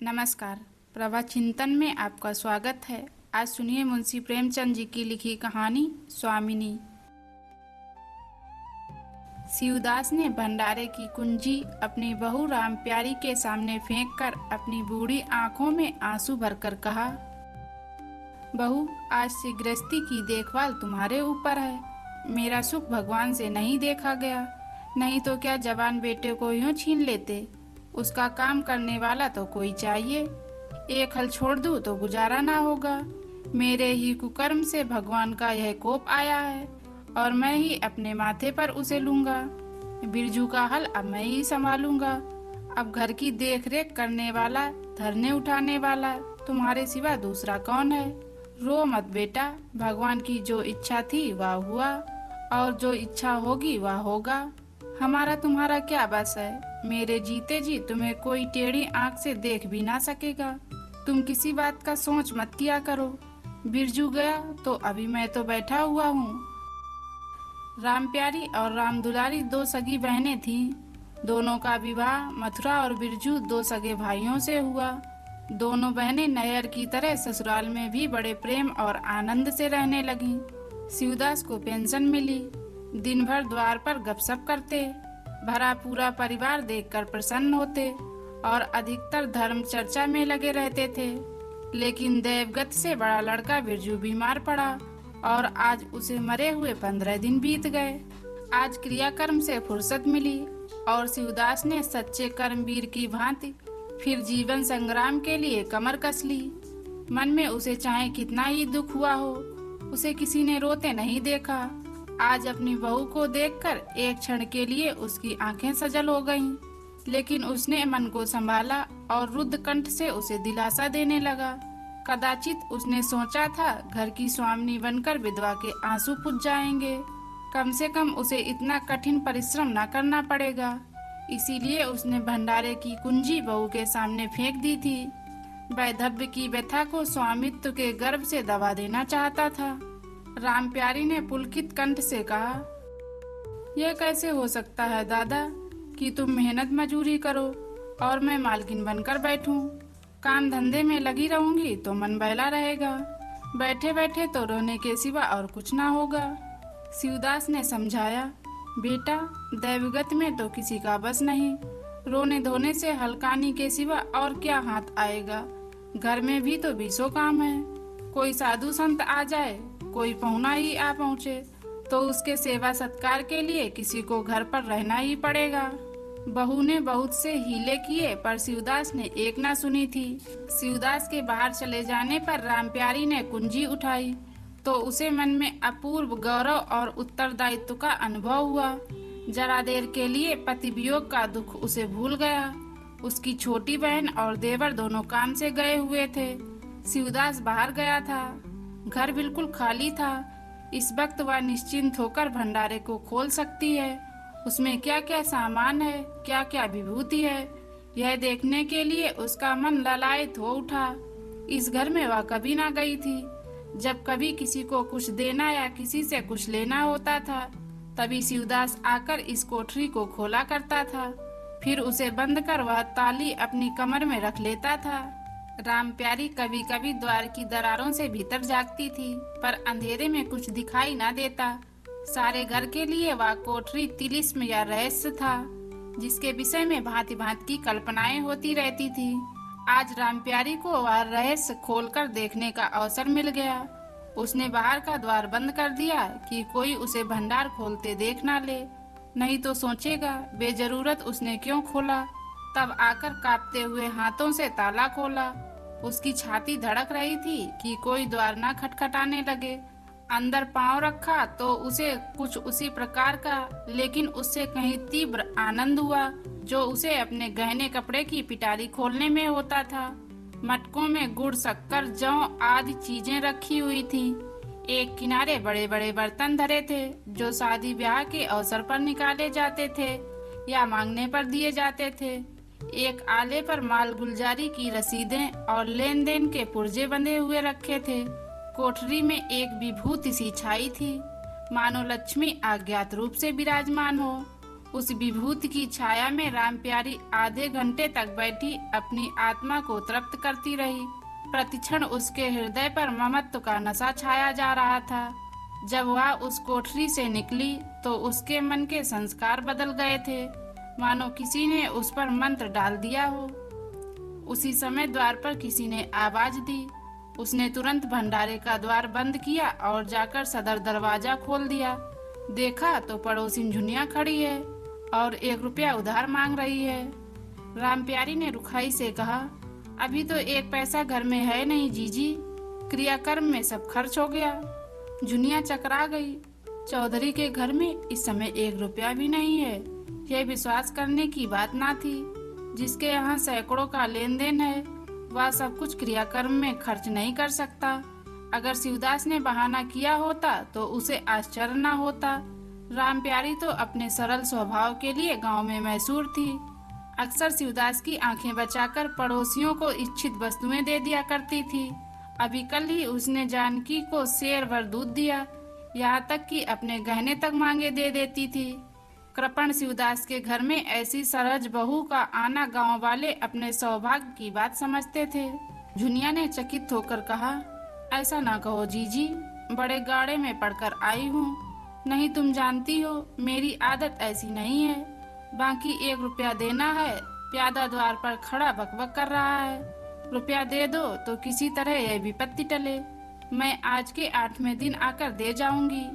नमस्कार। प्रभा चिंतन में आपका स्वागत है। आज सुनिए मुंशी प्रेमचंद जी की लिखी कहानी स्वामिनी। शिवदास ने भंडारे की कुंजी अपनी बहू राम प्यारी के सामने फेंककर अपनी बूढ़ी आंखों में आंसू भरकर कहा, बहू, आज से गृहस्थी की देखभाल तुम्हारे ऊपर है। मेरा सुख भगवान से नहीं देखा गया, नहीं तो क्या जवान बेटे को यूं छीन लेते। उसका काम करने वाला तो कोई चाहिए। एक हल छोड़ दूं तो गुजारा ना होगा। मेरे ही कुकर्म से भगवान का यह कोप आया है और मैं ही अपने माथे पर उसे लूंगा। बिरजू का हल अब मैं ही संभालूंगा। अब घर की देख रेख करने वाला, धरने उठाने वाला तुम्हारे सिवा दूसरा कौन है। रो मत बेटा, भगवान की जो इच्छा थी वह हुआ और जो इच्छा होगी वह होगा। हमारा तुम्हारा क्या बस है। मेरे जीते जी तुम्हें कोई टेढ़ी आंख से देख भी ना सकेगा। तुम किसी बात का सोच मत किया करो। बिरजू गया तो अभी मैं तो बैठा हुआ हूँ। राम प्यारी और राम दुलारी दो सगी बहनें थीं। दोनों का विवाह मथुरा और बिरजू दो सगे भाइयों से हुआ। दोनों बहनें नैयर की तरह ससुराल में भी बड़े प्रेम और आनंद से रहने लगीं। शिवदास को पेंशन मिली। दिन भर द्वार पर गपशप करते, भरा पूरा परिवार देखकर प्रसन्न होते और अधिकतर धर्म चर्चा में लगे रहते थे। लेकिन देवगत से बड़ा लड़का बिरजू बीमार पड़ा और आज उसे मरे हुए 15 दिन बीत गए। आज क्रियाकर्म से फुर्सत मिली और शिवदास ने सच्चे कर्मवीर की भांति फिर जीवन संग्राम के लिए कमर कस ली। मन में उसे चाहे कितना ही दुख हुआ हो, उसे किसी ने रोते नहीं देखा। आज अपनी बहू को देखकर एक क्षण के लिए उसकी आंखें सजल हो गईं, लेकिन उसने मन को संभाला और रुद्ध कंठ से उसे दिलासा देने लगा। कदाचित उसने सोचा था घर की स्वामिनी बनकर विधवा के आंसू पुछ जाएंगे। कम से कम उसे इतना कठिन परिश्रम न करना पड़ेगा। इसीलिए उसने भंडारे की कुंजी बहू के सामने फेंक दी थी। वैधव्य की व्यथा को स्वामित्व के गर्भ से दबा देना चाहता था। राम प्यारी ने पुलकित कंठ से कहा, यह कैसे हो सकता है दादा कि तुम मेहनत मजूरी करो और मैं मालकिन बनकर बैठूं। काम धंधे में लगी रहूंगी तो मन बहला रहेगा। बैठे बैठे तो रोने के सिवा और कुछ ना होगा। शिवदास ने समझाया, बेटा, दैवगत में तो किसी का बस नहीं। रोने धोने से हलकानी के सिवा और क्या हाथ आएगा। घर में भी तो 20 काम है। कोई साधु संत आ जाए, कोई पहुना ही आ पहुँचे तो उसके सेवा सत्कार के लिए किसी को घर पर रहना ही पड़ेगा। बहू ने बहुत से हीले किए पर शिवदास ने एक ना सुनी थी। शिवदास के बाहर चले जाने पर राम प्यारी ने कुंजी उठाई तो उसे मन में अपूर्व गौरव और उत्तरदायित्व का अनुभव हुआ। जरा देर के लिए पति वियोग का दुख उसे भूल गया। उसकी छोटी बहन और देवर दोनों काम से गए हुए थे। शिवदास बाहर गया था। घर बिल्कुल खाली था। इस वक्त वह निश्चिंत होकर भंडारे को खोल सकती है। उसमें क्या क्या सामान है, क्या क्या विभूति है, यह देखने के लिए उसका मन ललायत हो उठा। इस घर में वह कभी ना गई थी। जब कभी किसी को कुछ देना या किसी से कुछ लेना होता था तभी शिवदास आकर इस कोठरी को खोला करता था। फिर उसे बंद कर वह ताली अपनी कमर में रख लेता था। राम प्यारी कभी कभी द्वार की दरारों से भीतर झांकती थी पर अंधेरे में कुछ दिखाई ना देता। सारे घर के लिए वह कोठरी तिलिस्म या रहस्य था जिसके विषय में भांति भांति की कल्पनाएं होती रहती थी। आज राम प्यारी को वह रहस्य खोलकर देखने का अवसर मिल गया। उसने बाहर का द्वार बंद कर दिया कि कोई उसे भंडार खोलते देख ना ले, नहीं तो सोचेगा बेजरूरत उसने क्यों खोला। तब आकर कांपते हुए हाथों से ताला खोला। उसकी छाती धड़क रही थी कि कोई द्वार ना खटखटाने लगे। अंदर पांव रखा तो उसे कुछ उसी प्रकार का, लेकिन उससे कहीं तीव्र आनंद हुआ जो उसे अपने गहने कपड़े की पिटारी खोलने में होता था। मटकों में गुड़, शक्कर, जौ आदि चीजें रखी हुई थीं। एक किनारे बड़े बड़े बर्तन धरे थे जो शादी ब्याह के अवसर पर निकाले जाते थे या मांगने पर दिए जाते थे। एक आले पर माल गुलजारी की रसीदें और लेन देन के पुर्जे बंधे हुए रखे थे। कोठरी में एक विभूति सी छाई थी, मानो लक्ष्मी अज्ञात रूप से विराजमान हो। उस विभूति की छाया में राम प्यारी आधे घंटे तक बैठी अपनी आत्मा को तृप्त करती रही। प्रतिक्षण उसके हृदय पर ममत्व का नशा छाया जा रहा था। जब वह उस कोठरी से निकली तो उसके मन के संस्कार बदल गए थे, मानो किसी ने उस पर मंत्र डाल दिया हो। उसी समय द्वार पर किसी ने आवाज दी। उसने तुरंत भंडारे का द्वार बंद किया और जाकर सदर दरवाजा खोल दिया। देखा तो पड़ोसी झुनिया खड़ी है और 1 रुपया उधार मांग रही है। राम प्यारी ने रुखाई से कहा, अभी तो 1 पैसा घर में है नहीं जीजी, क्रियाकर्म में सब खर्च हो गया। झुनिया चकरा गई। चौधरी के घर में इस समय 1 रुपया भी नहीं है। यह विश्वास करने की बात ना थी। जिसके यहाँ सैकड़ों का लेन देन है वह सब कुछ क्रियाकर्म में खर्च नहीं कर सकता। अगर शिवदास ने बहाना किया होता तो उसे आश्चर्य न होता। राम प्यारी तो अपने सरल स्वभाव के लिए गांव में मशहूर थी। अक्सर शिवदास की आंखें बचाकर पड़ोसियों को इच्छित वस्तुएं दे दिया करती थी। अभी कल ही उसने जानकी को शेर भर दूध दिया, यहाँ तक कि अपने गहने तक मांगे दे देती थी। कृपण शिवदास के घर में ऐसी सहज बहू का आना गांव वाले अपने सौभाग्य की बात समझते थे। झुनिया ने चकित होकर कहा, ऐसा ना कहो जीजी, बड़े गाड़े में पड़कर आई हूँ। नहीं तुम जानती हो मेरी आदत ऐसी नहीं है। बाकी 1 रुपया देना है। प्यादा द्वार पर खड़ा बकबक कर रहा है। रुपया दे दो तो किसी तरह यह विपत्ति टले। मैं आज के 8वें दिन आकर दे जाऊंगी।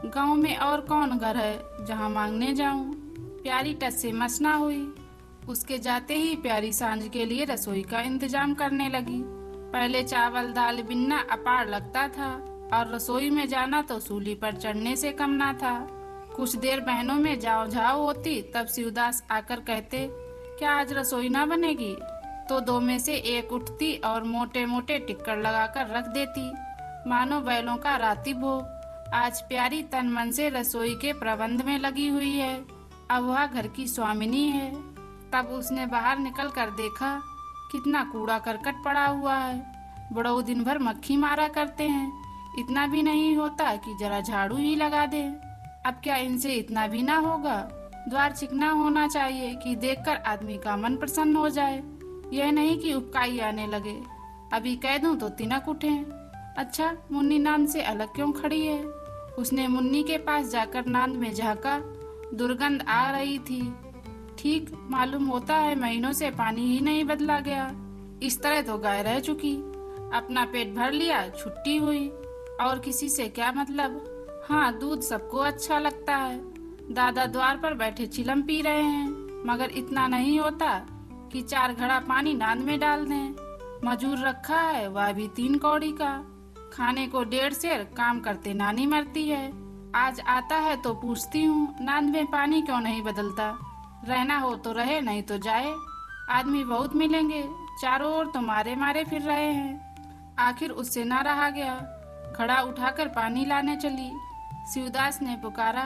गांव में और कौन घर है जहां मांगने जाऊं। प्यारी टस से मसना हुई। उसके जाते ही प्यारी सांझ के लिए रसोई का इंतजाम करने लगी। पहले चावल दाल बिनना अपार लगता था और रसोई में जाना तो सूली पर चढ़ने से कम ना था। कुछ देर बहनों में जाओ झाओ होती, तब शिवदास आकर कहते, क्या आज रसोई ना बनेगी? तो 2 में से एक उठती और मोटे मोटे टिक्कर लगाकर रख देती, मानो बैलों का राती भोग। आज प्यारी तन मन से रसोई के प्रबंध में लगी हुई है। अब वह घर की स्वामिनी है। तब उसने बाहर निकल कर देखा, कितना कूड़ा करकट पड़ा हुआ है। बड़ों दिन भर मक्खी मारा करते हैं, इतना भी नहीं होता कि जरा झाड़ू ही लगा दे। अब क्या इनसे इतना भी ना होगा? द्वार चिकना होना चाहिए कि देखकर आदमी का मन प्रसन्न हो जाए, यह नहीं कि उपकाई आने लगे। अभी कह दूं तो तिनक उठे। अच्छा, मुन्नी नांद से अलग क्यों खड़ी है? उसने मुन्नी के पास जाकर नांद में झांका। दुर्गंध आ रही थी। ठीक मालूम होता है महीनों से पानी ही नहीं बदला गया। इस तरह तो गाय रह चुकी। अपना पेट भर लिया, छुट्टी हुई। और किसी से क्या मतलब? हाँ, दूध सबको अच्छा लगता है। दादा द्वार पर बैठे चिलम पी रहे हैं, मगर इतना नहीं होता कि 4 घड़ा पानी नांद में डाल दें। मजूर रखा है, वह भी 3 कौड़ी का। खाने को 1.5 सेर, काम करते नानी मरती है। आज आता है तो पूछती हूँ, नांद में पानी क्यों नहीं बदलता? रहना हो तो रहे, नहीं तो जाए। आदमी बहुत मिलेंगे, चारों ओर तो मारे मारे फिर रहे हैं। आखिर उससे ना रहा गया। घड़ा उठाकर पानी लाने चली। शिवदास ने पुकारा,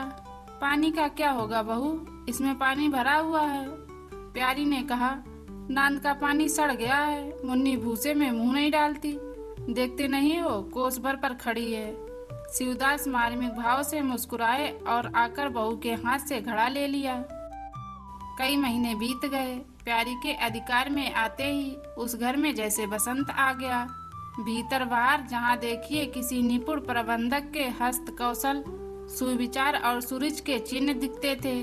पानी का क्या होगा बहू, इसमें पानी भरा हुआ है। प्यारी ने कहा, नांद का पानी सड़ गया है। मुन्नी भूसे में मुंह नहीं डालती, देखते नहीं हो कोस भर पर खड़ी है। शिवदास मार्मिक भाव से मुस्कुराए और आकर बहू के हाथ से घड़ा ले लिया। कई महीने बीत गए। प्यारी के अधिकार में आते ही उस घर में जैसे बसंत आ गया। भीतर बाहर जहाँ देखिए किसी निपुण प्रबंधक के हस्त कौशल, सुविचार और सूरज के चिन्ह दिखते थे।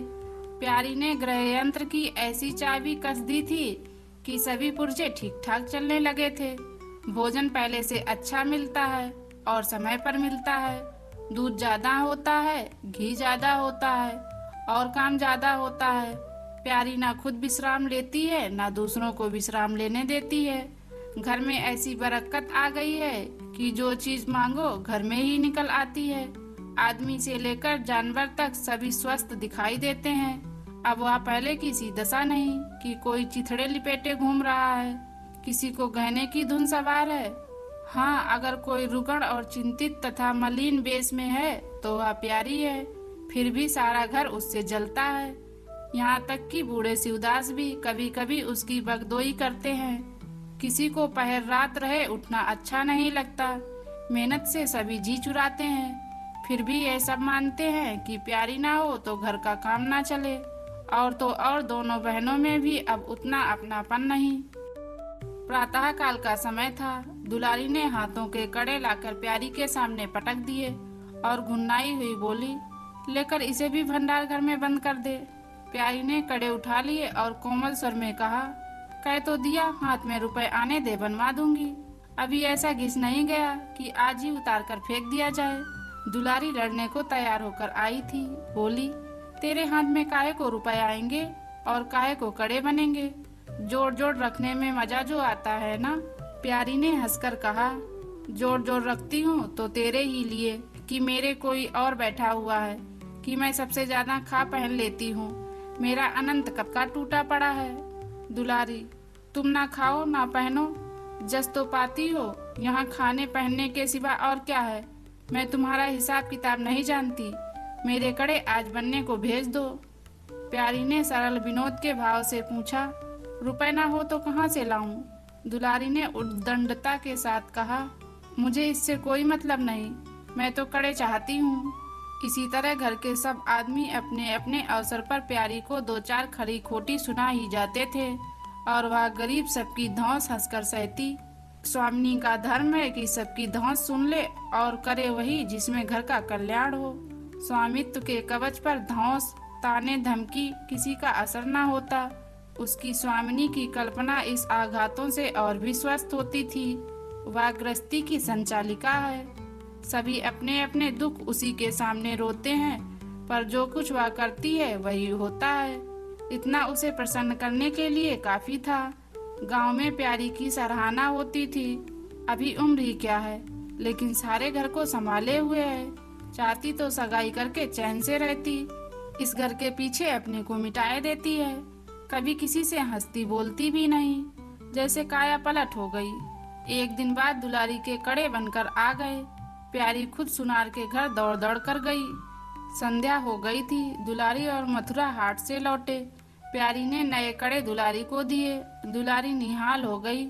प्यारी ने गृह यंत्र की ऐसी चाबी कस दी थी कि सभी पुर्जे ठीक ठाक चलने लगे थे। भोजन पहले से अच्छा मिलता है और समय पर मिलता है। दूध ज्यादा होता है, घी ज्यादा होता है और काम ज्यादा होता है। प्यारी ना खुद विश्राम लेती है, ना दूसरों को विश्राम लेने देती है। घर में ऐसी बरकत आ गई है कि जो चीज मांगो घर में ही निकल आती है। आदमी से लेकर जानवर तक सभी स्वस्थ दिखाई देते हैं। अब वह पहले की सी दशा नहीं कि कोई चिथड़े लिपेटे घूम रहा है, किसी को गहने की धुन सवार है। हाँ, अगर कोई रुगण और चिंतित तथा मलिन वेश में है तो वह प्यारी है। फिर भी सारा घर उससे जलता है। यहाँ तक कि बूढ़े शिवदास भी कभी कभी उसकी बगदोई करते हैं। किसी को पहर रात रहे उठना अच्छा नहीं लगता। मेहनत से सभी जी चुराते हैं, फिर भी ये सब मानते हैं कि प्यारी ना हो तो घर का काम ना चले और तो और दोनों बहनों में भी अब उतना अपनापन नहीं। प्रातः काल का समय था। दुलारी ने हाथों के कड़े लाकर प्यारी के सामने पटक दिए और घुन्नाई हुई बोली, लेकर इसे भी भंडार घर में बंद कर दे। प्यारी ने कड़े उठा लिए और कोमल स्वर में कहा, कह तो दिया हाथ में रुपए आने दे, बनवा दूंगी। अभी ऐसा घिस नहीं गया कि आज ही उतार कर फेंक दिया जाए। दुलारी लड़ने को तैयार होकर आई थी। बोली, तेरे हाथ में काहे को रुपए आएंगे और काहे को कड़े बनेंगे? जोड़ जोड़ रखने में मजा जो आता है ना। प्यारी ने हंसकर कहा, जोड़ जोड़ रखती हूँ तो तेरे ही लिए कि मेरे कोई और बैठा हुआ है, कि मैं सबसे ज्यादा खा पहन लेती हूँ। मेरा अनंत कब का टूटा पड़ा है। दुलारी, तुम ना खाओ ना पहनो, जस तो पाती हो। यहाँ खाने पहनने के सिवा और क्या है? मैं तुम्हारा हिसाब किताब नहीं जानती। मेरे कड़े आज बनने को भेज दो। प्यारी ने सरल विनोद के भाव से पूछा, रुपए ना हो तो कहाँ से लाऊं? दुलारी ने उद्दंडता के साथ कहा, मुझे इससे कोई मतलब नहीं, मैं तो कड़े चाहती हूँ। इसी तरह घर के सब आदमी अपने अपने अवसर पर प्यारी को दो चार खरी खोटी सुना ही जाते थे और वह गरीब सबकी धौंस हंसकर सहती। स्वामिनी का धर्म है कि सबकी धौंस सुन ले और करे वही जिसमें घर का कल्याण हो। स्वामित्व के कवच पर धौंस, ताने, धमकी किसी का असर न होता। उसकी स्वामिनी की कल्पना इस आघातों से और भी स्वस्थ होती थी। वह गृहस्थी की संचालिका है। सभी अपने अपने दुख उसी के सामने रोते हैं, पर जो कुछ वह करती है वही होता है। इतना उसे प्रसन्न करने के लिए काफी था। गांव में प्यारी की सराहना होती थी। अभी उम्र ही क्या है, लेकिन सारे घर को संभाले हुए है। चाहती तो सगाई करके चैन से रहती, इस घर के पीछे अपने को मिटाए देती है। कभी किसी से हंसती बोलती भी नहीं, जैसे काया पलट हो गई। एक दिन बाद दुलारी के कड़े बनकर आ गए। प्यारी खुद सुनार के घर दौड़ दौड़ कर गई। संध्या हो गई थी। दुलारी और मथुरा हाट से लौटे। प्यारी ने नए कड़े दुलारी को दिए। दुलारी निहाल हो गई।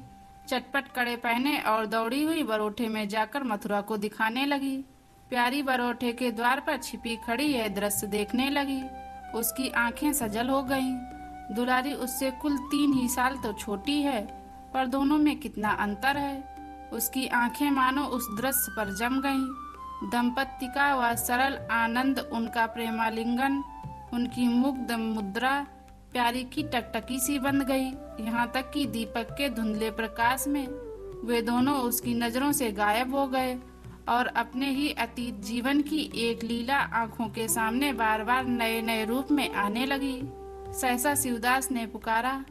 चटपट कड़े पहने और दौड़ी हुई बरोठे में जाकर मथुरा को दिखाने लगी। प्यारी बरोठे के द्वार पर छिपी खड़ी यह दृश्य देखने लगी। उसकी आंखें सजल हो गईं। दुलारी उससे कुल 3 ही साल तो छोटी है, पर दोनों में कितना अंतर है। उसकी आंखें मानो उस दृश्य पर जम गईं। दंपत्ति का वह सरल आनंद, उनका प्रेमालिंगन, उनकी मुग्ध मुद्रा प्यारी की टकटकी सी बन गई। यहाँ तक कि दीपक के धुंधले प्रकाश में वे दोनों उसकी नजरों से गायब हो गए और अपने ही अतीत जीवन की एक लीला आंखों के सामने बार बार नए नए रूप में आने लगी। सहसा शिवदास ने पुकारा,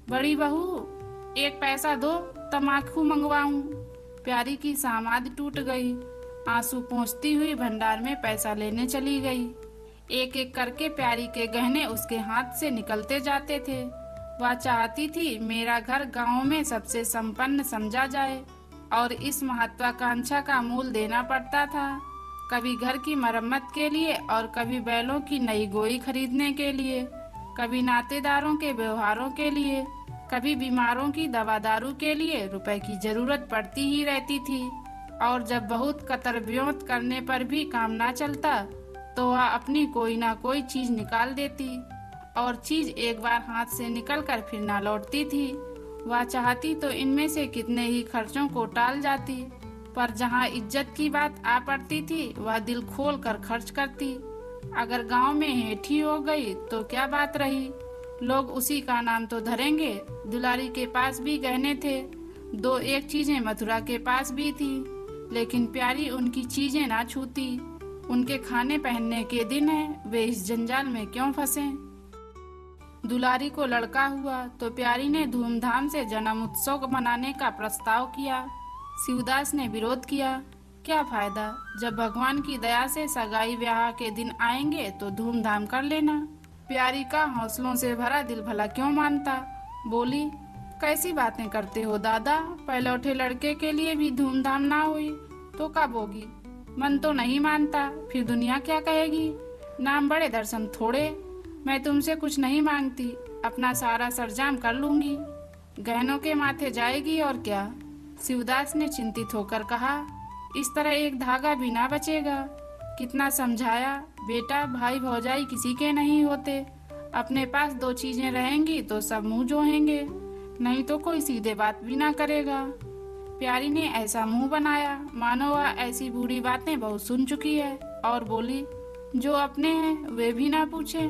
बड़ी बहू, एक पैसा दो, तमाकू मंगवाऊं। प्यारी की सामाद टूट गई। आंसू पोंछती हुई भंडार में पैसा लेने चली गई। एक एक करके प्यारी के गहने उसके हाथ से निकलते जाते थे। वह चाहती थी मेरा घर गांव में सबसे संपन्न समझा जाए और इस महत्वाकांक्षा का मूल देना पड़ता था। कभी घर की मरम्मत के लिए और कभी बैलों की नई गोई खरीदने के लिए, कभी नातेदारों के व्यवहारों के लिए, कभी बीमारों की दवा दारू के लिए रुपए की जरूरत पड़ती ही रहती थी। और जब बहुत कतर ब्योत करने पर भी काम ना चलता तो वह अपनी कोई ना कोई चीज निकाल देती और चीज एक बार हाथ से निकलकर फिर ना लौटती थी। वह चाहती तो इनमें से कितने ही खर्चों को टाल जाती, पर जहाँ इज्जत की बात आ पड़ती थी वह दिल खोल कर खर्च करती। अगर गांव में हेठी हो गई तो क्या बात रही, लोग उसी का नाम तो धरेंगे। दुलारी के पास भी गहने थे, 2-1 चीजें मथुरा के पास भी थी, लेकिन प्यारी उनकी चीजें ना छूती। उनके खाने पहनने के दिन है, वे इस जंजाल में क्यों फंसे। दुलारी को लड़का हुआ तो प्यारी ने धूमधाम से जन्म उत्सव मनाने का प्रस्ताव किया। शिवदास ने विरोध किया। क्या फायदा, जब भगवान की दया से सगाई ब्याह के दिन आएंगे तो धूमधाम कर लेना। प्यारी का हौसलों से भरा दिल भला क्यों मानता। बोली, कैसी बातें करते हो दादा, पहलौठे लड़के के लिए भी धूमधाम ना हुई तो कब होगी। मन तो नहीं मानता, फिर दुनिया क्या कहेगी। नाम बड़े दर्शन थोड़े। मैं तुमसे कुछ नहीं मांगती, अपना सारा सरंजाम कर लूंगी, गहनों के माथे जाएगी और क्या। शिवदास ने चिंतित होकर कहा, इस तरह एक धागा भी ना बचेगा। कितना समझाया, बेटा भाई भौजाई किसी के नहीं होते, अपने पास दो चीजें रहेंगी तो सब मुंह जोहेंगे, नहीं तो कोई सीधे बात भी ना करेगा। प्यारी ने ऐसा मुंह बनाया मानो वह ऐसी बूढ़ी बातें बहुत सुन चुकी है, और बोली, जो अपने हैं वे भी ना पूछे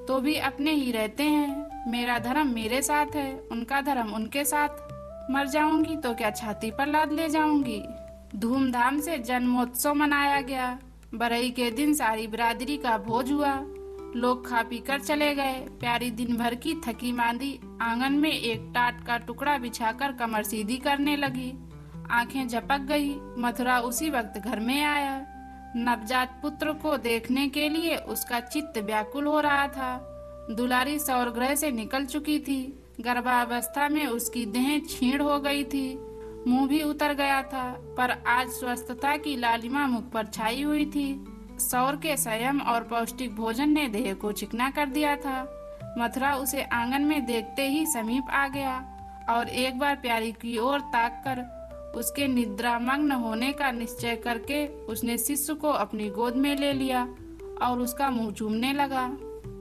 तो भी अपने ही रहते हैं। मेरा धर्म मेरे साथ है, उनका धर्म उनके साथ। मर जाऊंगी तो क्या छाती पर लाद ले जाऊंगी। धूमधाम से जन्मोत्सव मनाया गया। बरई के दिन सारी बिरादरी का भोज हुआ। लोग खा पी कर चले गए। प्यारी दिन भर की थकी मांदी आंगन में एक टाट का टुकड़ा बिछाकर कमर सीधी करने लगी। आंखें झपक गई। मथुरा उसी वक्त घर में आया। नवजात पुत्र को देखने के लिए उसका चित्त व्याकुल हो रहा था। दुलारी सौरगृह से निकल चुकी थी। गर्भावस्था में उसकी देह क्षीण हो गई थी, मुंह भी उतर गया था, पर आज स्वस्थता की लालिमा मुख पर छाई हुई थी। सौर के संयम और पौष्टिक भोजन ने देह को चिकना कर दिया था। मथुरा उसे आंगन में देखते ही समीप आ गया और एक बार प्यारी की ओर ताककर उसके निद्रामग्न होने का निश्चय करके उसने शिशु को अपनी गोद में ले लिया और उसका मुंह चूमने लगा।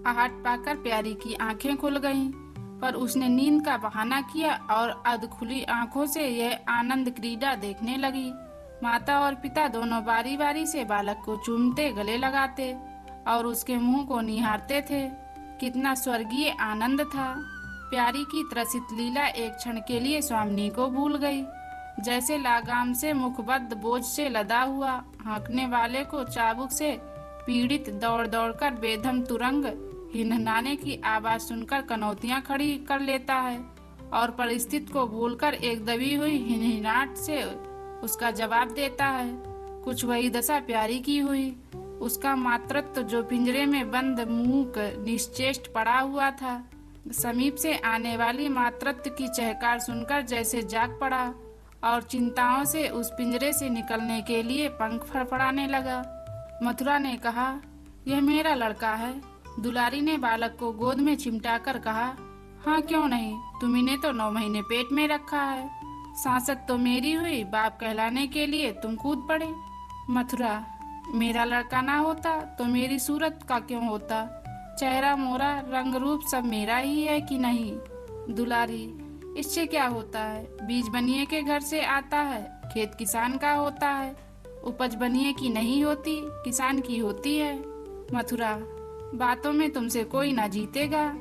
आहट पाकर प्यारी की आंखें खुल गईं, पर उसने नींद का बहाना किया और अध खुली आंखों से यह आनंद क्रीड़ा देखने लगी। माता और पिता दोनों बारी बारी से बालक को चूमते, गले लगाते और उसके मुंह को निहारते थे। कितना स्वर्गीय आनंद था। प्यारी की त्रसित लीला एक क्षण के लिए स्वामिनी को भूल गई। जैसे लगाम से मुखबद्ध बोझ से लदा हुआ हाँकने वाले को चाबुक से पीड़ित दौड़ दौड़कर बेधम तुरंग हिनहिनाने की आवाज सुनकर कनौतियां खड़ी कर लेता है और परिस्थिति को भूलकर एक दबी हुई हिनहिनाहट से उसका जवाब देता है। कुछ वही दशा प्यारी की हुई। उसका मातृत्व जो पिंजरे में बंद मूक निश्चेष्ट पड़ा हुआ था, समीप से आने वाली मातृत्व की चहकार सुनकर जैसे जाग पड़ा और चिंताओं से उस पिंजरे से निकलने के लिए पंख फड़फड़ाने लगा। मथुरा ने कहा, यह मेरा लड़का है। दुलारी ने बालक को गोद में चिमटाकर कहा, हाँ क्यों नहीं, तुम्ही ने तो 9 महीने पेट में रखा है। सांसत तो मेरी हुई, बाप कहलाने के लिए तुम कूद पड़े। मथुरा, मेरा लड़का ना होता तो मेरी सूरत का क्यों होता। चेहरा मोरा, रंग रूप सब मेरा ही है कि नहीं। दुलारी, इससे क्या होता है। बीज बनिए के घर से आता है, खेत किसान का होता है। उपज बनिए की नहीं होती, किसान की होती है। मथुरा, बातों में तुमसे कोई ना जीतेगा।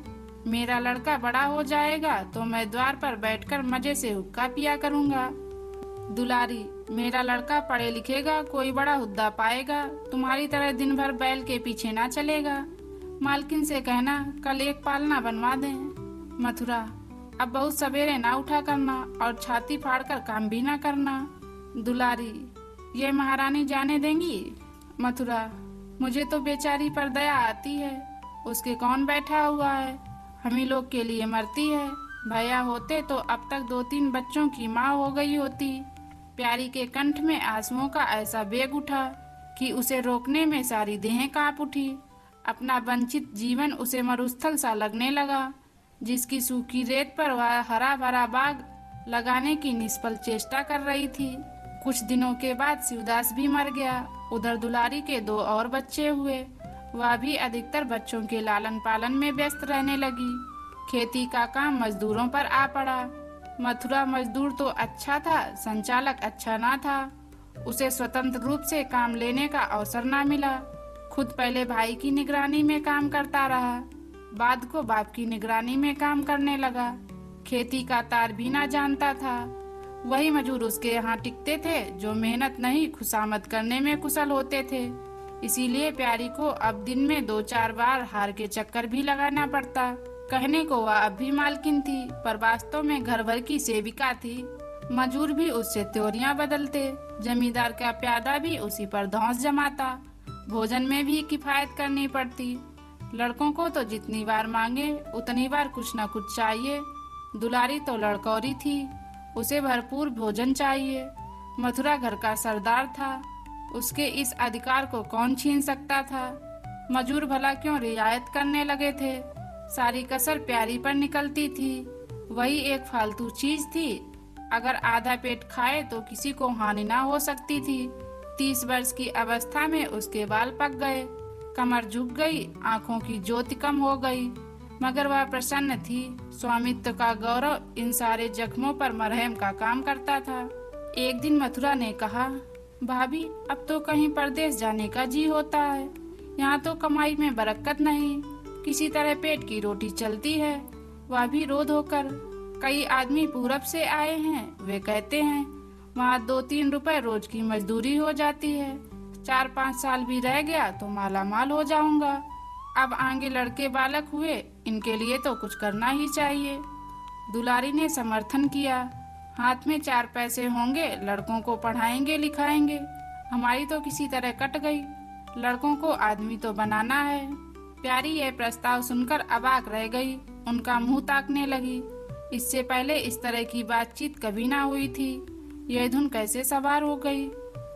मेरा लड़का बड़ा हो जाएगा तो मैं द्वार पर बैठकर मजे से हुक्का पिया करूंगा। दुलारी, मेरा लड़का पढ़े लिखेगा, कोई बड़ा हुद्दा पाएगा, तुम्हारी तरह दिन भर बैल के पीछे ना चलेगा। मालकिन से कहना कल एक पालना बनवा दें। मथुरा, अब बहुत सवेरे ना उठा करना और छाती फाड़कर काम भी ना करना। दुलारी, ये महारानी जाने देंगी। मथुरा, मुझे तो बेचारी पर दया आती है। उसके कौन बैठा हुआ है, हम ही लोग के लिए मरती है। भैया होते तो अब तक 2-3 बच्चों की माँ हो गई होती। प्यारी के कंठ में आंसुओं का ऐसा बेग उठा कि उसे रोकने में सारी देह कांप उठी। अपना वंचित जीवन उसे मरुस्थल सा लगने लगा, जिसकी सूखी रेत पर वह हरा भरा बाग लगाने की निष्फल चेष्टा कर रही थी। कुछ दिनों के बाद शिवदास भी मर गया। उधर दुलारी के 2 और बच्चे हुए। वह भी अधिकतर बच्चों के लालन पालन में व्यस्त रहने लगी। खेती का काम मजदूरों पर आ पड़ा। मथुरा मजदूर तो अच्छा था, संचालक अच्छा ना था। उसे स्वतंत्र रूप से काम लेने का अवसर ना मिला। खुद पहले भाई की निगरानी में काम करता रहा, बाद को बाप की निगरानी में काम करने लगा। खेती का तार भी ना जानता था। वही मजदूर उसके यहाँ टिकते थे जो मेहनत नहीं खुशामद करने में कुशल होते थे। इसीलिए प्यारी को अब दिन में 2-4 बार हार के चक्कर भी लगाना पड़ता। कहने को वह अब भी मालकिन थी, पर वास्तव में घर भर की सेविका थी। मजूर भी उससे त्योरियां बदलते, जमींदार का प्यादा भी उसी पर धौंस जमाता। भोजन में भी किफायत करनी पड़ती। लड़कों को तो जितनी बार मांगे उतनी बार कुछ न कुछ चाहिए। दुलारी तो लड़कौरी थी, उसे भरपूर भोजन चाहिए। मथुरा घर का सरदार था, उसके इस अधिकार को कौन छीन सकता था। मजूर भला क्यों रियायत करने लगे थे। सारी कसर प्यारी पर निकलती थी। वही एक फालतू चीज थी, अगर आधा पेट खाए तो किसी को हानि ना हो सकती थी। 30 वर्ष की अवस्था में उसके बाल पक गए, कमर झुक गई, आंखों की ज्योति कम हो गई। मगर वह प्रसन्न थी। स्वामित्व का गौरव इन सारे जख्मों पर मरहम का काम करता था। एक दिन मथुरा ने कहा, भाभी अब तो कहीं परदेश जाने का जी होता है। यहाँ तो कमाई में बरकत नहीं, किसी तरह पेट की रोटी चलती है, वह भी रोज होकर। कई आदमी पूरब से आए हैं, वे कहते हैं वहाँ 2-3 रुपए रोज की मजदूरी हो जाती है। 4-5 साल भी रह गया तो माला माल हो जाऊंगा। अब आगे लड़के बालक हुए, इनके लिए तो कुछ करना ही चाहिए। दुलारी ने समर्थन किया, हाथ में 4 पैसे होंगे, लड़कों को पढ़ाएंगे लिखाएंगे। हमारी तो किसी तरह कट गई, लड़कों को आदमी तो बनाना है। प्यारी यह प्रस्ताव सुनकर अबाक रह गई, उनका मुंह ताकने लगी। इससे पहले इस तरह की बातचीत कभी ना हुई थी। यह धुन कैसे सवार हो गई?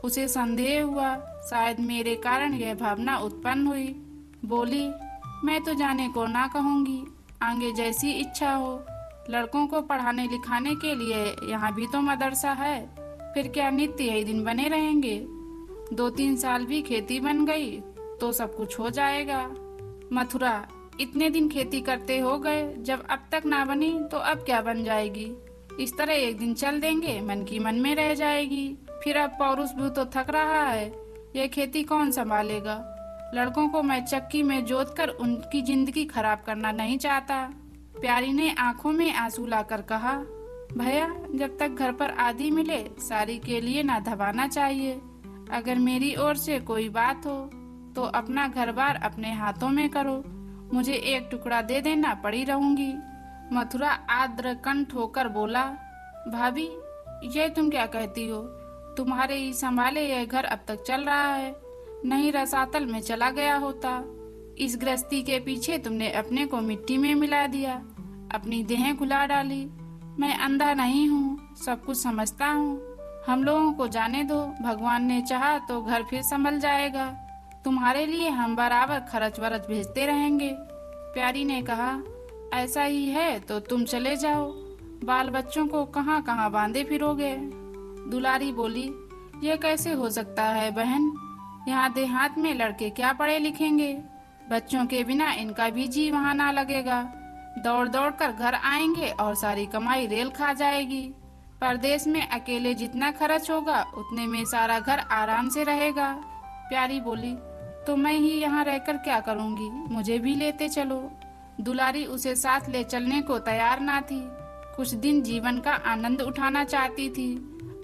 उसे संदेह हुआ, शायद मेरे कारण यह भावना उत्पन्न हुई। बोली, मैं तो जाने को ना कहूँगी, आगे जैसी इच्छा हो। लड़कों को पढ़ाने लिखाने के लिए यहाँ भी तो मदरसा है, फिर क्या नित्य यही दिन बने रहेंगे? 2-3 साल भी खेती बन गई तो सब कुछ हो जाएगा। मथुरा, इतने दिन खेती करते हो गए, जब अब तक ना बनी तो अब क्या बन जाएगी? इस तरह एक दिन चल देंगे, मन की मन में रह जाएगी। फिर अब पौरुष भी तो थक रहा है, यह खेती कौन संभालेगा? लड़कों को मैं चक्की में जोत कर उनकी जिंदगी खराब करना नहीं चाहता। प्यारी ने आंखों में आंसू लाकर कहा, भैया जब तक घर पर आधी मिले सारी के लिए ना दबाना चाहिए। अगर मेरी ओर से कोई बात हो तो अपना घर बार अपने हाथों में करो, मुझे एक टुकड़ा दे देना, पड़ी रहूंगी। मथुरा आर्द्र कंठ होकर बोला, भाभी ये तुम क्या कहती हो? तुम्हारे ही संभाले यह घर अब तक चल रहा है, नहीं रसातल में चला गया होता। इस गृहस्थी के पीछे तुमने अपने को मिट्टी में मिला दिया, अपनी देहें खुला डाली। मैं अंधा नहीं हूँ, सब कुछ समझता हूँ। हम लोगों को जाने दो, भगवान ने चाहा तो घर फिर संभल जाएगा। तुम्हारे लिए हम बराबर खर्च वरच भेजते रहेंगे। प्यारी ने कहा, ऐसा ही है तो तुम चले जाओ, बाल बच्चों को कहाँ कहाँ बांधे फिरोगे? दुलारी बोली, ये कैसे हो सकता है बहन? यहाँ देहात में लड़के क्या पढ़े लिखेंगे? बच्चों के बिना इनका भी जी वहाँ ना लगेगा। दौड़ दौड़ कर घर आएंगे और सारी कमाई रेल खा जाएगी। परदेश में अकेले जितना खर्च होगा उतने में सारा घर आराम से रहेगा। प्यारी बोली, तो मैं ही यहाँ रहकर क्या करूँगी, मुझे भी लेते चलो। दुलारी उसे साथ ले चलने को तैयार ना थी। कुछ दिन जीवन का आनंद उठाना चाहती थी।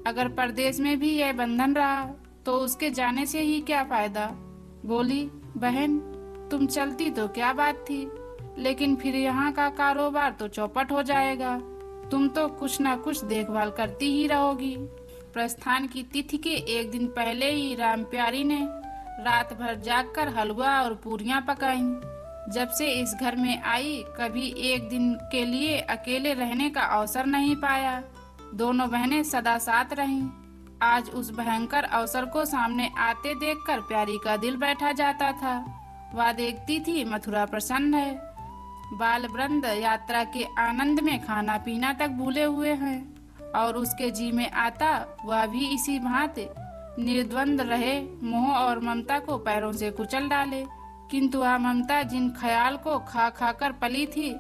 अगर परदेश में भी यह बंधन रहा तो उसके जाने से ही क्या फायदा? बोली, बहन तुम चलती तो क्या बात थी, लेकिन फिर यहाँ का कारोबार तो चौपट हो जाएगा। तुम तो कुछ ना कुछ देखभाल करती ही रहोगी। प्रस्थान की तिथि के एक दिन पहले ही राम प्यारी ने रात भर जागकर हलवा और पूरियां पकाई। जब से इस घर में आई कभी एक दिन के लिए अकेले रहने का अवसर नहीं पाया। दोनों बहनें सदा साथ रहीं। आज उस भयंकर अवसर को सामने आते देखकर प्यारी का दिल बैठा जाता था। वह देखती थी मथुरा प्रसन्न है, बाल वृंद यात्रा के आनंद में खाना पीना तक भूले हुए हैं, और उसके जी में आता वह भी इसी भांति निर्द्वंद रहे, मोह और ममता को पैरों से कुचल डाले। किंतु वह ममता जिन ख्याल को खा खा कर पली थी,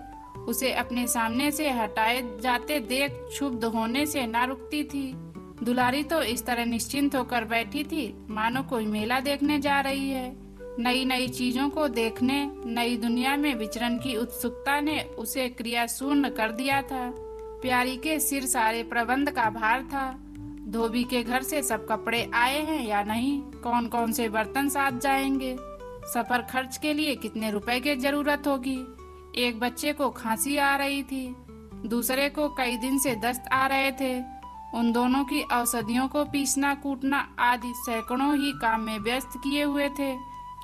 उसे अपने सामने से हटाए जाते देख क्षुब्ध होने से न रुकती थी। दुलारी तो इस तरह निश्चिंत होकर बैठी थी मानो कोई मेला देखने जा रही है। नई नई चीजों को देखने, नई दुनिया में विचरण की उत्सुकता ने उसे क्रिया शून्य कर दिया था। प्यारी के सिर सारे प्रबंध का भार था। धोबी के घर से सब कपड़े आए हैं या नहीं, कौन कौन से बर्तन साथ जाएंगे, सफर खर्च के लिए कितने रुपए की जरूरत होगी। एक बच्चे को खांसी आ रही थी, दूसरे को कई दिन से दस्त आ रहे थे। उन दोनों की औषधियों को पीसना कूटना आदि सैकड़ों ही काम में व्यस्त किए हुए थे।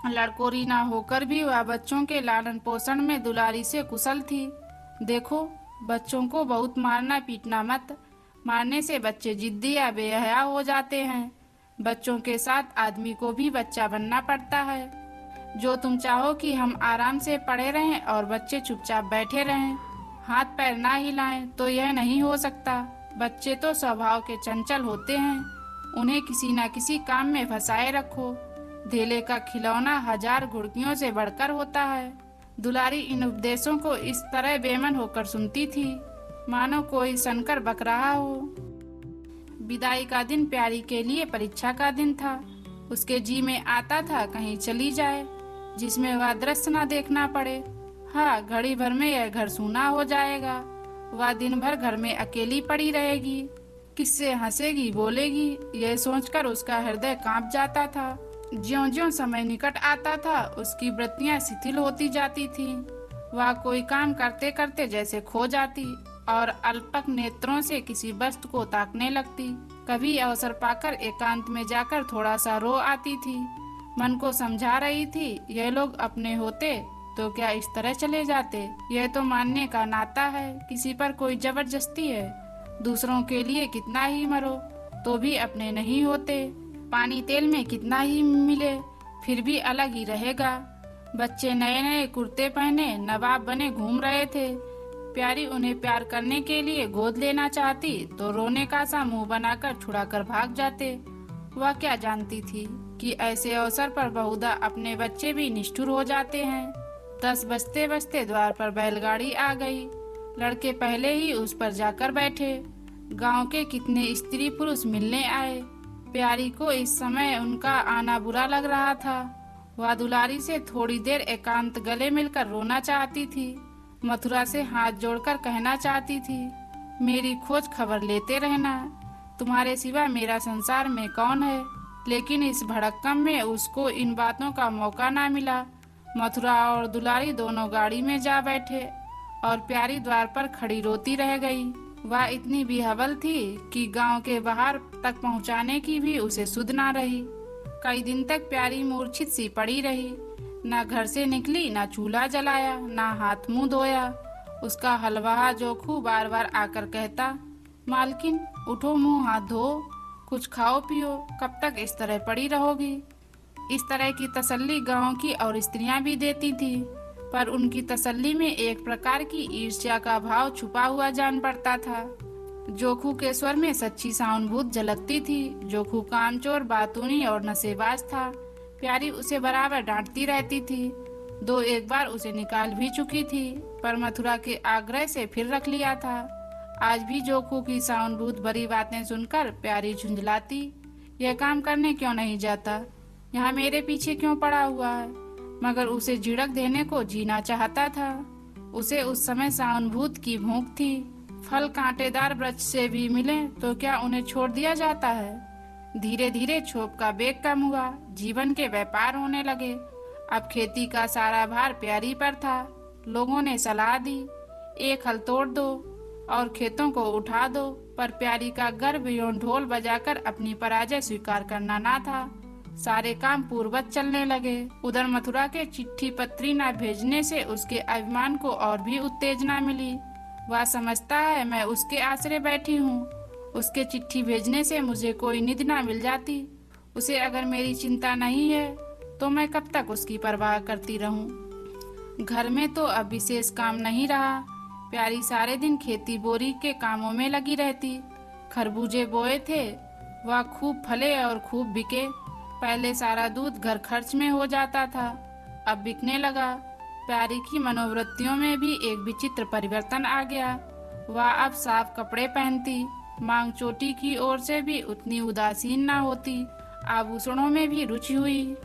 लड़कोरी ना होकर भी वह बच्चों के लालन पोषण में दुलारी से कुशल थी। देखो, बच्चों को बहुत मारना पीटना मत, मारने से बच्चे जिद्दी या बेहया हो जाते हैं। बच्चों के साथ आदमी को भी बच्चा बनना पड़ता है। जो तुम चाहो कि हम आराम से पड़े रहें और बच्चे चुपचाप बैठे रहें, हाथ पैर ना हिलाएं, तो यह नहीं हो सकता। बच्चे तो स्वभाव के चंचल होते हैं, उन्हें किसी न किसी काम में फंसाए रखो। धेले का खिलौना 1000 घुड़कियों से बढ़कर होता है। दुलारी इन उपदेशों को इस तरह बेमन होकर सुनती थी मानो कोई सनकर बक रहा हो। विदाई का दिन प्यारी के लिए परीक्षा का दिन था। उसके जी में आता था कहीं चली जाए जिसमें वह दृश्य न देखना पड़े। हाँ, घड़ी भर में यह घर सूना हो जाएगा। वह दिन भर घर में अकेली पड़ी रहेगी, किससे हंसेगी बोलेगी, यह सोचकर उसका हृदय कांप जाता था। ज्यों-ज्यों समय निकट आता था उसकी वृत्तियां शिथिल होती जाती थीं। वह कोई काम करते करते जैसे खो जाती और अल्पक नेत्रों से किसी वस्तु को ताकने लगती। कभी अवसर पाकर एकांत में जाकर थोड़ा सा रो आती थी। मन को समझा रही थी, यह लोग अपने होते तो क्या इस तरह चले जाते। यह तो मानने का नाता है, किसी पर कोई जबरदस्ती है। दूसरों के लिए कितना ही मरो तो भी अपने नहीं होते। पानी तेल में कितना ही मिले फिर भी अलग ही रहेगा। बच्चे नए नए कुर्ते पहने नवाब बने घूम रहे थे। प्यारी उन्हें प्यार करने के लिए गोद लेना चाहती तो रोने का सा मुंह बनाकर छुड़ाकर भाग जाते। वह क्या जानती थी कि ऐसे अवसर पर बहुधा अपने बच्चे भी निष्ठुर हो जाते हैं। 10 बजते बजते द्वार पर बैलगाड़ी आ गई। लड़के पहले ही उस पर जाकर बैठे। गांव के कितने स्त्री पुरुष मिलने आए। प्यारी को इस समय उनका आना बुरा लग रहा था। वह दुलारी से थोड़ी देर एकांत गले मिलकर रोना चाहती थी। मथुरा से हाथ जोड़कर कहना चाहती थी, मेरी खोज खबर लेते रहना, तुम्हारे सिवा मेरा संसार में कौन है। लेकिन इस भड़क्कम में उसको इन बातों का मौका ना मिला। मथुरा और दुलारी दोनों गाड़ी में जा बैठे और प्यारी द्वार पर खड़ी रोती रह गई। वह इतनी बेहवल थी कि गांव के बाहर तक पहुंचाने की भी उसे सुध ना रही। कई दिन तक प्यारी मूर्छित सी पड़ी रही। ना घर से निकली, ना चूल्हा जलाया, ना हाथ मुंह धोया। उसका हलवाहा जोखू बार बार आकर कहता, मालकिन उठो, मुंह हाथ धो, कुछ खाओ पियो, कब तक इस तरह पड़ी रहोगी। इस तरह की तसल्ली गांव की और स्त्रियां भी देती थी, पर उनकी तसल्ली में एक प्रकार की ईर्ष्या का भाव छुपा हुआ जान पड़ता था। जोखू के स्वर में सच्ची सहानुभूति झलकती थी। जोखू कामचोर, बातूनी और नशेबाज था। प्यारी उसे बराबर डांटती रहती थी। 2-1 बार उसे निकाल भी चुकी थी, पर मथुरा के आग्रह से फिर रख लिया था। आज भी जोखू की सहानुभूति भरी बातें सुनकर प्यारी झुंझलाती, यह काम करने क्यों नहीं जाता, यहाँ मेरे पीछे क्यों पड़ा हुआ है। मगर उसे झिड़क देने को जीना चाहता था। उसे उस समय सहानुभूति की भूख थी। फल कांटेदार वृक्ष से भी मिले तो क्या उन्हें छोड़ दिया जाता है। धीरे धीरे क्षोभ का बेग कम हुआ, जीवन के व्यापार होने लगे। अब खेती का सारा भार प्यारी पर था। लोगों ने सलाह दी, एक हल तोड़ दो और खेतों को उठा दो, पर प्यारी का गर्व यों ढोल बजाकर अपनी पराजय स्वीकार करना ना था। सारे काम पूर्ववत चलने लगे। उधर मथुरा के चिट्ठी पत्री न भेजने से उसके अभिमान को और भी उत्तेजना मिली। वह समझता है मैं उसके आसरे बैठी हूँ, उसके चिट्ठी भेजने से मुझे कोई निधि न मिल जाती। उसे अगर मेरी चिंता नहीं है तो मैं कब तक उसकी परवाह करती रहूं। घर में तो अब विशेष काम नहीं रहा। प्यारी सारे दिन खेती बोरी के कामों में लगी रहती। खरबूजे बोए थे, वह खूब फले और खूब बिके। पहले सारा दूध घर खर्च में हो जाता था, अब बिकने लगा। प्यारी की मनोवृत्तियों में भी एक विचित्र परिवर्तन आ गया। वह अब साफ कपड़े पहनती, मांग चोटी की ओर से भी उतनी उदासीन न होती। आभूषणों में भी रुचि हुई।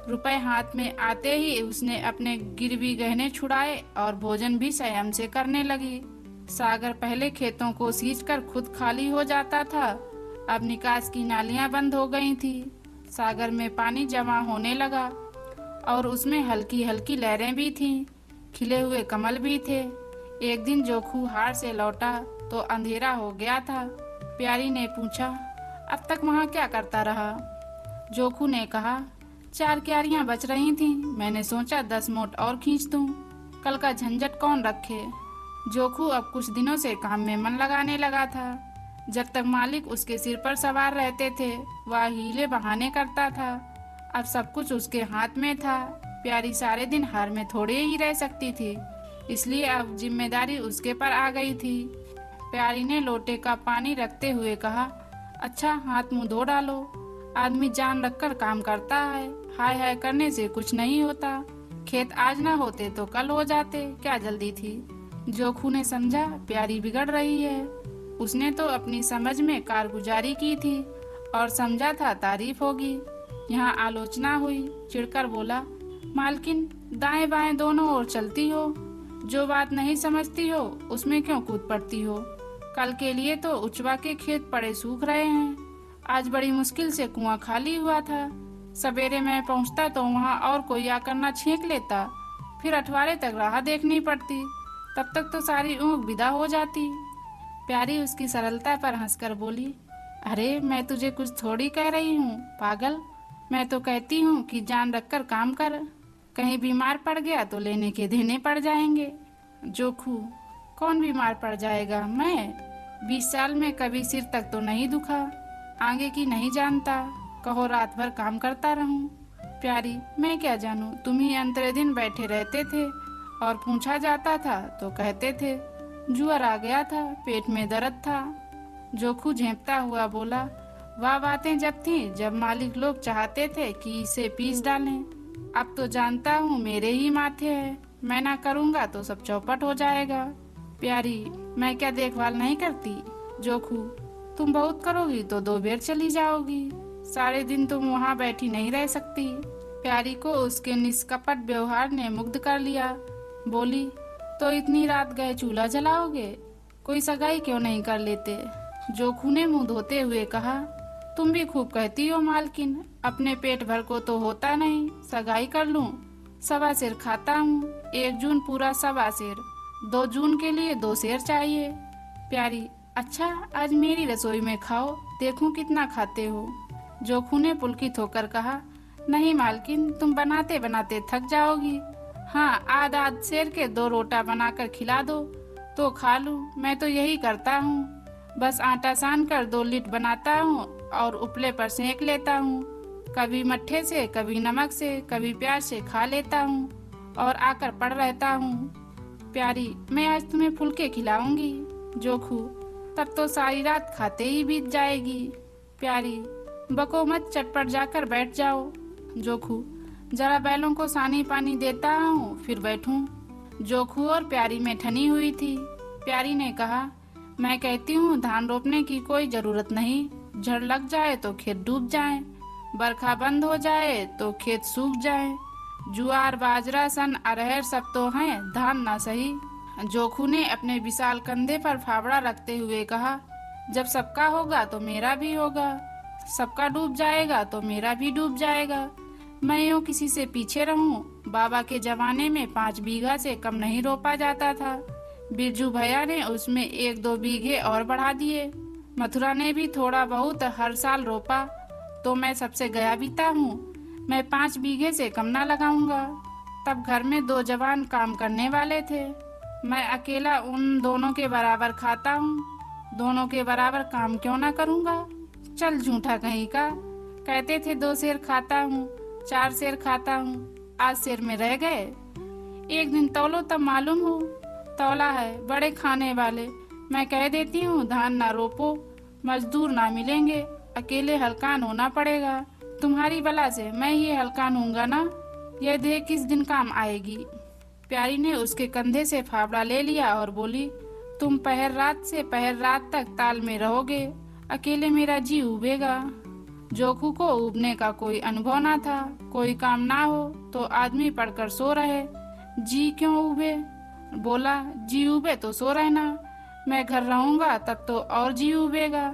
रुपए हाथ में आते ही उसने अपने गिरवी गहने छुड़ाए और भोजन भी संयम से करने लगी। सागर पहले खेतों को सींचकर खुद खाली हो जाता था, अब निकास की नालियां बंद हो गई थी। सागर में पानी जमा होने लगा और उसमें हल्की हल्की लहरें भी थीं। खिले हुए कमल भी थे। एक दिन जोखू हार से लौटा तो अंधेरा हो गया था। प्यारी ने पूछा, अब तक वहाँ क्या करता रहा। जोखू ने कहा, 4 क्यारियां बच रही थीं, मैंने सोचा 10 मोट और खींच दूं, कल का झंझट कौन रखे। जोखू अब कुछ दिनों से काम में मन लगाने लगा था। जब तक मालिक उसके सिर पर सवार रहते थे वह हीले बहाने करता था। अब सब कुछ उसके हाथ में था। प्यारी सारे दिन हार में थोड़े ही रह सकती थी, इसलिए अब जिम्मेदारी उसके पर आ गई थी। प्यारी ने लोटे का पानी रखते हुए कहा, अच्छा हाथ मुंह धो डालो, आदमी जान रखकर काम करता है, हाय हाय करने से कुछ नहीं होता। खेत आज ना होते तो कल हो जाते, क्या जल्दी थी। जोखू ने समझा प्यारी बिगड़ रही है। उसने तो अपनी समझ में कारगुजारी की थी और समझा था तारीफ होगी। यहाँ आलोचना हुई। चिढ़कर बोला, मालकिन दाएं बाएं दोनों ओर चलती हो, जो बात नहीं समझती हो उसमें क्यों कूद पड़ती हो। कल के लिए तो उचवा के खेत पड़े सूख रहे हैं। आज बड़ी मुश्किल से कुआं खाली हुआ था। सवेरे मैं पहुंचता तो वहां और कोई आकर ना छींक लेता, फिर अठवारे तक राह देखनी पड़ती, तब तक तो सारी ऊँग विदा हो जाती। प्यारी उसकी सरलता पर हंसकर बोली, अरे मैं तुझे कुछ थोड़ी कह रही हूँ पागल। मैं तो कहती हूँ कि जान रखकर काम कर, कहीं बीमार पड़ गया तो लेने के देने पड़ जाएंगे। जोखू, कौन बीमार पड़ जाएगा? मैं 20 साल में कभी सिर तक तो नहीं दुखा, आगे की नहीं जानता, कहो रात भर काम करता रहूं। प्यारी, मैं क्या जानूं, तुम ही अंतरे दिन बैठे रहते थे और पूछा जाता था तो कहते थे जुआर आ गया था, पेट में दर्द था। जोखू झेंपता हुआ बोला, वह बातें जब थी जब मालिक लोग चाहते थे कि इसे पीस डालें। अब तो जानता हूँ मेरे ही माथे है, मैं ना करूँगा तो सब चौपट हो जाएगा। प्यारी, मैं क्या देखभाल नहीं करती? जोखू, तुम बहुत करोगी तो 2 बेर चली जाओगी, सारे दिन तुम वहाँ बैठी नहीं रह सकती। प्यारी को उसके निष्कपट व्यवहार ने मुग्ध कर लिया। बोली, तो इतनी रात गए चूल्हा जलाओगे? कोई सगाई क्यों नहीं कर लेते? जोखू ने मुंह धोते हुए कहा, तुम भी खूब कहती हो मालकिन, अपने पेट भर को तो होता नहीं, सगाई कर लूं? 1.25 सेर खाता हूँ, 1 जून पूरा 1.25 सेर, 2 जून के लिए 2 सेर चाहिए। प्यारी, अच्छा आज मेरी रसोई में खाओ, देखूं कितना खाते हो। जोखू ने पुलकित होकर कहा, नहीं मालकिन, तुम बनाते बनाते थक जाओगी। हाँ, आध सेर के 2 रोटा बनाकर खिला दो तो खा लूं। मैं तो यही करता हूँ, बस आटा सान कर 2 लिट बनाता हूँ और उपले पर सेंक लेता हूँ। कभी मट्ठे से, कभी नमक से, कभी प्याज से खा लेता हूँ और आकर पड़ रहता हूँ। प्यारी, मैं आज तुम्हें फुलके खिलाऊंगी। जोखू, तब तो सारी रात खाते ही बीत जाएगी। प्यारी, बको मत, चटपट जाकर बैठ जाओ। जोखू, जरा बैलों को सानी पानी देता हूँ फिर बैठूं। जोखू और प्यारी में ठनी हुई थी। प्यारी ने कहा, मैं कहती हूँ धान रोपने की कोई जरूरत नहीं, झड़ लग जाए तो खेत डूब जाए, बरखा बंद हो जाए तो खेत सूख जाए। जुआर, बाजरा, सन, अरहर सब तो हैं, धान ना सही। जोखू ने अपने विशाल कंधे पर फावड़ा रखते हुए कहा, जब सबका होगा तो मेरा भी होगा, सबका डूब जाएगा तो मेरा भी डूब जाएगा। मैं यूँ किसी से पीछे रहूं? बाबा के जमाने में 5 बीघा से कम नहीं रोपा जाता था, बिरजू भैया ने उसमें 1-2 बीघे और बढ़ा दिए। मथुरा ने भी थोड़ा बहुत हर साल रोपा, तो मैं सबसे गया बीता हूँ। मैं 5 बीघे से कम ना लगाऊंगा। तब घर में 2 जवान काम करने वाले थे, मैं अकेला उन दोनों के बराबर खाता हूँ, दोनों के बराबर काम क्यों ना करूँगा? चल झूठा कहीं का, कहते थे 2 सेर खाता हूँ, 4 सेर खाता हूँ, आज सेर में रह गए। एक दिन तौलो तब मालूम हो, तौला है बड़े खाने वाले। मैं कह देती हूँ धान ना रोपो, मजदूर ना मिलेंगे, अकेले हलकान होना पड़ेगा। तुम्हारी बला से मैं ये हलकान हूँगा ना, यह देह किस दिन काम आएगी। प्यारी ने उसके कंधे से फावड़ा ले लिया और बोली, तुम पहर रात से पहर रात तक ताल में रहोगे, अकेले मेरा जी उबेगा। जोखू को उबने का कोई अनुभव ना था, कोई काम ना हो तो आदमी पड़कर सो रहे, जी क्यों उबे? बोला, जी उबे तो सो रहना, मैं घर रहूंगा तब तो और जी उबेगा।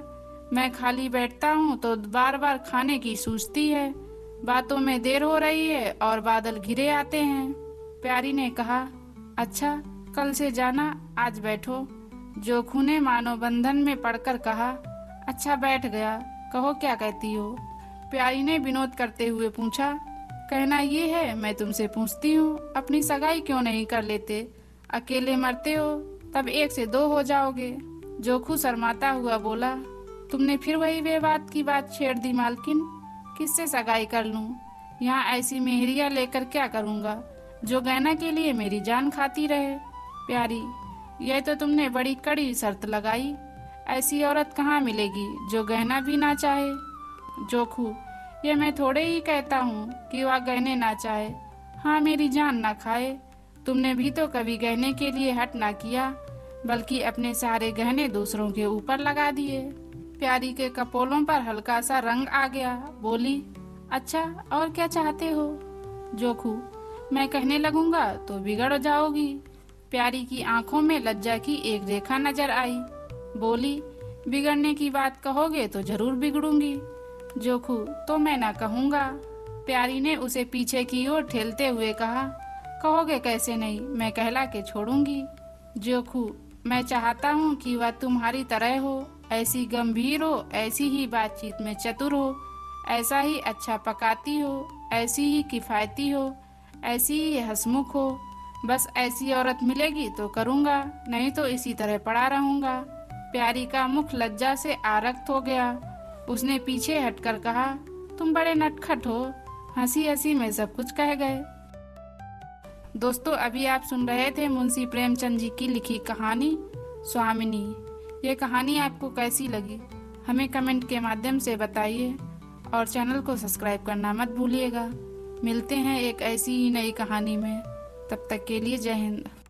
मैं खाली बैठता हूँ तो बार बार खाने की सूझती है, बातों में देर हो रही है और बादल घिरे आते हैं। प्यारी ने कहा, अच्छा कल से जाना, आज बैठो। जोखू ने मानो बंधन में पड़कर कहा, अच्छा बैठ गया, कहो क्या कहती हो। प्यारी ने विनोद करते हुए पूछा, कहना ये है मैं तुमसे पूछती हूँ, अपनी सगाई क्यों नहीं कर लेते? अकेले मरते हो तब 1 से 2 हो जाओगे। जोखू शर्माता हुआ बोला, तुमने फिर वही बेबात की बात छेड़ दी मालकिन, किससे सगाई कर लूं? यहाँ ऐसी मेहरिया लेकर क्या करूँगा जो गहना के लिए मेरी जान खाती रहे। प्यारी, यह तो तुमने बड़ी कड़ी शर्त लगाई, ऐसी औरत कहाँ मिलेगी जो गहना भी ना चाहे। जोखू, ये मैं थोड़े ही कहता हूँ कि वह गहने ना चाहे, हाँ मेरी जान ना खाए, तुमने भी तो कभी गहने के लिए हट ना किया, बल्कि अपने सारे गहने दूसरों के ऊपर लगा दिए। प्यारी के कपोलों पर हल्का सा रंग आ गया। बोली, अच्छा और क्या चाहते हो? जोखू, मैं कहने लगूंगा तो बिगड़ जाओगी। प्यारी की आंखों में लज्जा की एक रेखा नजर आई। बोली, बिगड़ने की बात कहोगे तो जरूर बिगड़ूंगी। जोखू, तो मैं ना कहूंगा। प्यारी ने उसे पीछे की ओर ठेलते हुए कहा, कहोगे कैसे नहीं, मैं कहला के छोड़ूंगी। जोखू, मैं चाहता हूँ कि वह तुम्हारी तरह हो, ऐसी गंभीर हो, ऐसी ही बातचीत में चतुर हो, ऐसा ही अच्छा पकाती हो, ऐसी ही किफायती हो, ऐसी ही हंसमुख हो। बस ऐसी औरत मिलेगी तो करूँगा, नहीं तो इसी तरह पड़ा रहूँगा। प्यारी का मुख लज्जा से आरक्त हो गया। उसने पीछे हटकर कहा, तुम बड़े नटखट हो, हंसी हंसी में सब कुछ कह गए। दोस्तों, अभी आप सुन रहे थे मुंशी प्रेमचंद जी की लिखी कहानी स्वामिनी। ये कहानी आपको कैसी लगी हमें कमेंट के माध्यम से बताइए और चैनल को सब्सक्राइब करना मत भूलिएगा। मिलते हैं एक ऐसी ही नई कहानी में, तब तक के लिए जय हिंद।